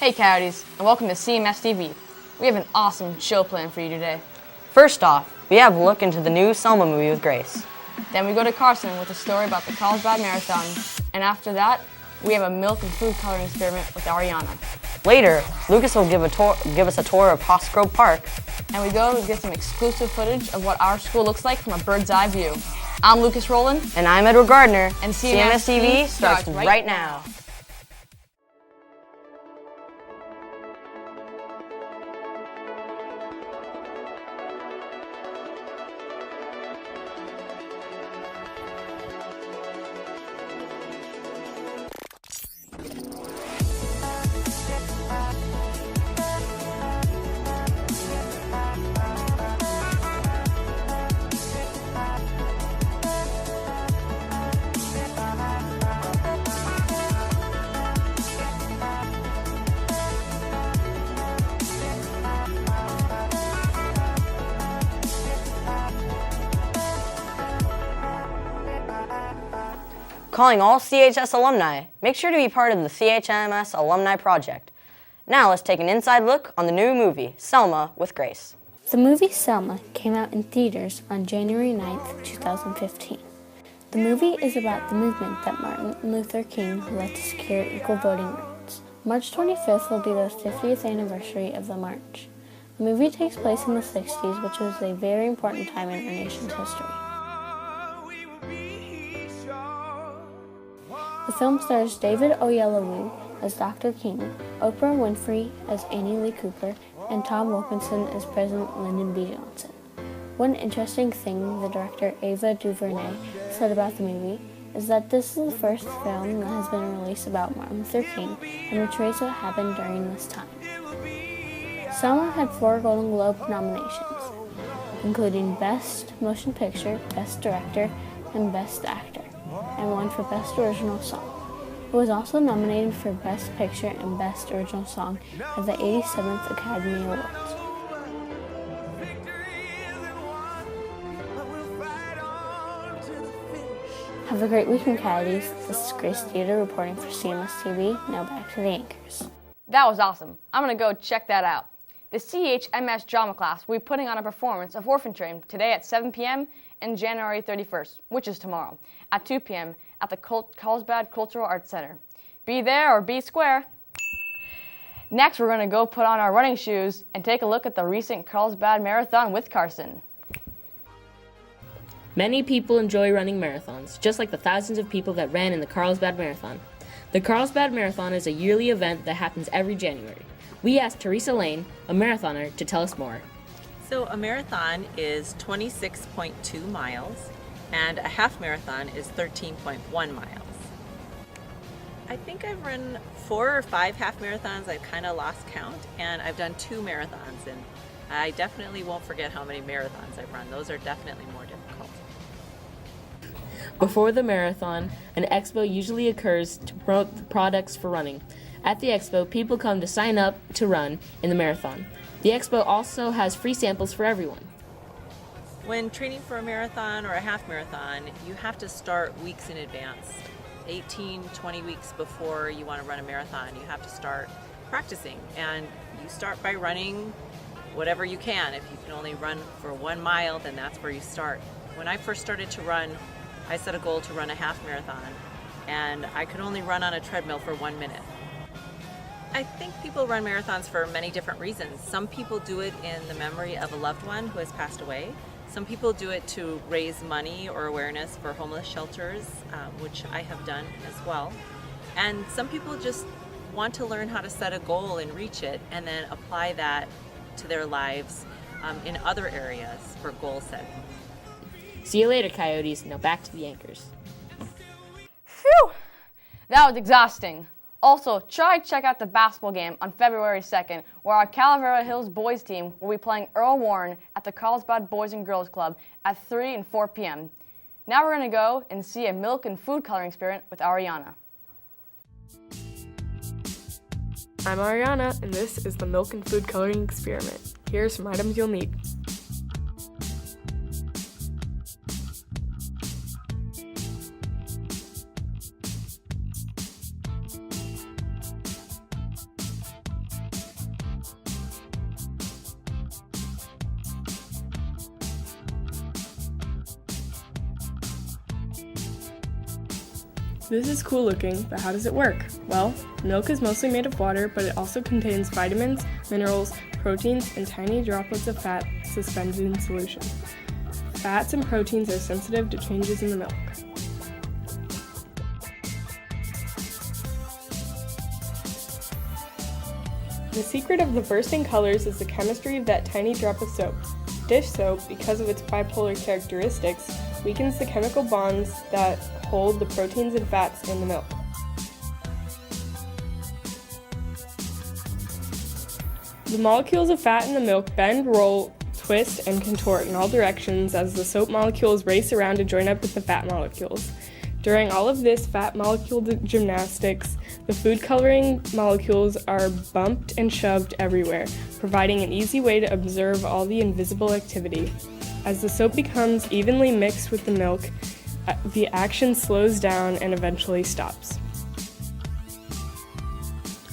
Hey Coyotes, and welcome to Cmstv. We have an awesome show planned for you today. First off, we have a look into the new Selma movie with Grace. Then we go to Carson with a story about the Carlsbad Marathon. And after that, we have a milk and food coloring experiment with Ariana. Later, Lucas will give us a tour of Hosgrove Park. And we go get some exclusive footage of what our school looks like from a bird's eye view. I'm Lucas Rowland. And I'm Edward Gardner. And Cmstv starts right now. Calling all CHS alumni. Make sure to be part of the CHMS Alumni Project. Now let's take an inside look on the new movie, Selma with Grace. The movie Selma came out in theaters on January 9th, 2015. The movie is about the movement that Martin Luther King led to secure equal voting rights. March 25th will be the 50th anniversary of the march. The movie takes place in the 60s, which was a very important time in our nation's history. The film stars David Oyelowo as Dr. King, Oprah Winfrey as Annie Lee Cooper, and Tom Wilkinson as President Lyndon B. Johnson. One interesting thing the director Ava DuVernay said about the movie is that this is the first film that has been released about Martin Luther King and portrays what happened during this time. Selma had 4 Golden Globe nominations, including Best Motion Picture, Best Director, and Best Actor, and one for Best Original Song. It was also nominated for Best Picture and Best Original Song at the 87th Academy Awards. Have a great weekend, Coyotes. This is Grace Theater reporting for Cmstv. Now back to the anchors. That was awesome. I'm gonna go check that out. The CHMS drama class will be putting on a performance of Orphan Train today at 7 p.m. and January 31st, which is tomorrow, at 2 p.m. at the Carlsbad Cultural Arts Center. Be there or be square. Next, we're gonna go put on our running shoes and take a look at the recent Carlsbad Marathon with Carson. Many people enjoy running marathons, just like the thousands of people that ran in the Carlsbad Marathon. The Carlsbad Marathon is a yearly event that happens every January. We asked Teresa Lane, a marathoner, to tell us more. So a marathon is 26.2 miles, and a half marathon is 13.1 miles. I think I've run 4 or 5 half marathons. I've kind of lost count, and I've done 2 marathons, and I definitely won't forget how many marathons I've run. Those are definitely more difficult. Before the marathon, an expo usually occurs to promote the products for running. At the expo, people come to sign up to run in the marathon. The expo also has free samples for everyone. When training for a marathon or a half marathon, you have to start weeks in advance. 18, 20 weeks before you want to run a marathon, you have to start practicing. And you start by running whatever you can. If you can only run for 1 mile, then that's where you start. When I first started to run, I set a goal to run a half marathon, and I could only run on a treadmill for 1 minute. I think people run marathons for many different reasons. Some people do it in the memory of a loved one who has passed away. Some people do it to raise money or awareness for homeless shelters, which I have done as well. And some people just want to learn how to set a goal and reach it, and then apply that to their lives in other areas for goal setting. See you later, Coyotes. Now back to the anchors. Phew! That was exhausting. Also, try to check out the basketball game on February 2nd, where our Calavera Hills boys team will be playing Earl Warren at the Carlsbad Boys and Girls Club at 3 and 4 p.m. Now we're going to go and see a milk and food coloring experiment with Ariana. I'm Ariana, and this is the milk and food coloring experiment. Here are some items you'll need. This is cool looking, but how does it work? Well, milk is mostly made of water, but it also contains vitamins, minerals, proteins, and tiny droplets of fat suspended in solution. Fats and proteins are sensitive to changes in the milk. The secret of the bursting colors is the chemistry of that tiny drop of soap. Dish soap, because of its bipolar characteristics, weakens the chemical bonds that hold the proteins and fats in the milk. The molecules of fat in the milk bend, roll, twist, and contort in all directions as the soap molecules race around to join up with the fat molecules. During all of this fat molecule gymnastics, the food coloring molecules are bumped and shoved everywhere, providing an easy way to observe all the invisible activity. As the soap becomes evenly mixed with the milk, the action slows down and eventually stops.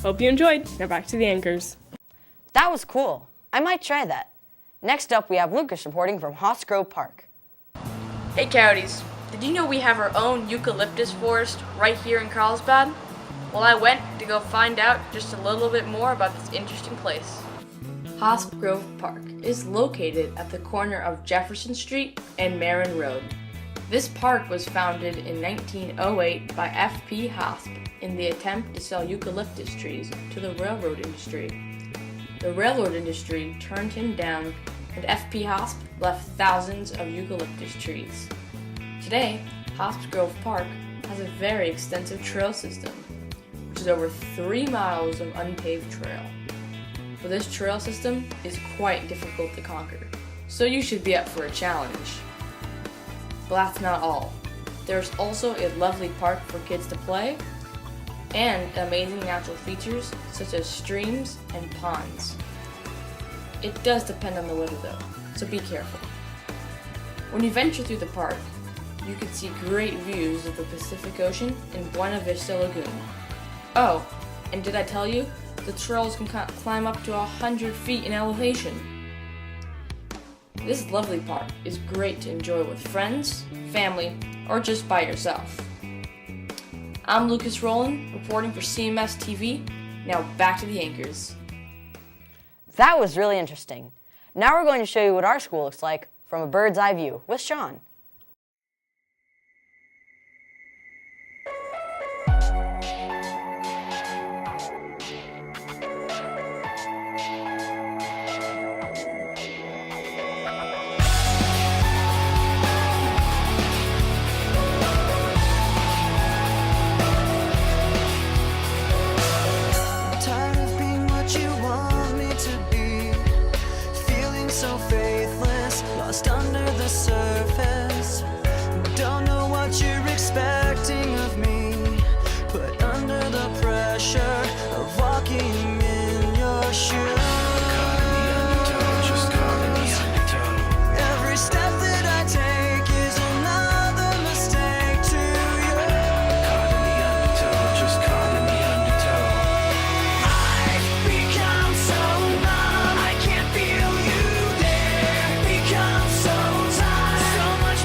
Hope you enjoyed. Now back to the anchors. That was cool. I might try that. Next up, we have Lucas reporting from Haas Grove Park. Hey Coyotes, did you know we have our own eucalyptus forest right here in Carlsbad? Well, I went to go find out just a little bit more about this interesting place. Haas Grove Park is located at the corner of Jefferson Street and Marin Road. This park was founded in 1908 by F.P. Hosp in the attempt to sell eucalyptus trees to the railroad industry. The railroad industry turned him down, and F.P. Hosp left thousands of eucalyptus trees. Today, Hosp Grove Park has a very extensive trail system, which is over 3 miles of unpaved trail. But this trail system is quite difficult to conquer, so you should be up for a challenge. But that's not all. There's also a lovely park for kids to play, and amazing natural features such as streams and ponds. It does depend on the weather though, so be careful. When you venture through the park, you can see great views of the Pacific Ocean and Buena Vista Lagoon. Oh, and did I tell you, the trails can climb up to 100 feet in elevation. This lovely park is great to enjoy with friends, family, or just by yourself. I'm Lucas Rowland, reporting for Cmstv. Now back to the anchors. That was really interesting. Now we're going to show you what our school looks like from a bird's eye view with Sean. So much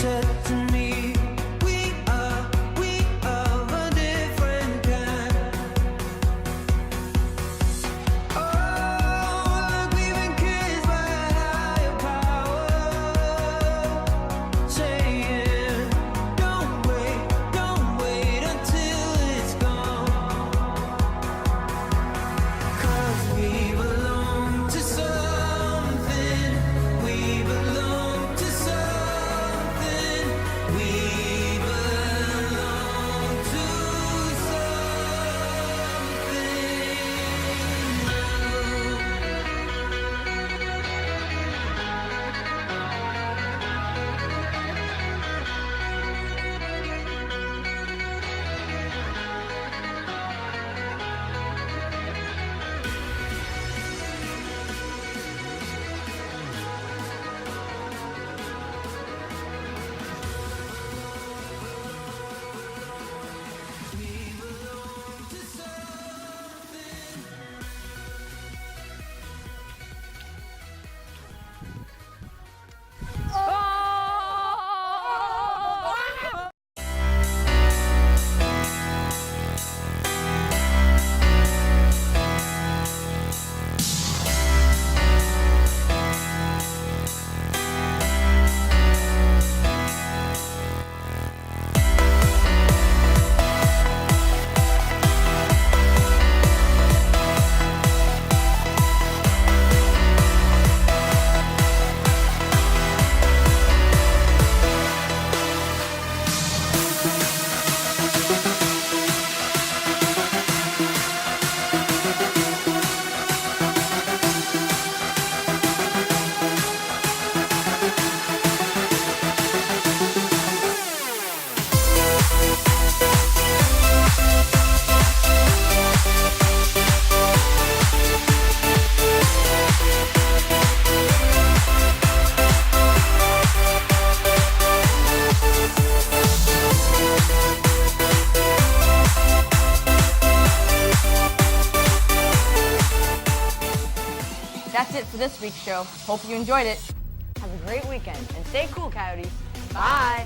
said to me, we are a different kind. Oh, like we've been kissed by a higher power, saying, don't wait until it's gone. 'Cause we belong to something, we belong to something, we belong to That's it for this week's show. Hope you enjoyed it. Have a great weekend and stay cool, Coyotes. Bye.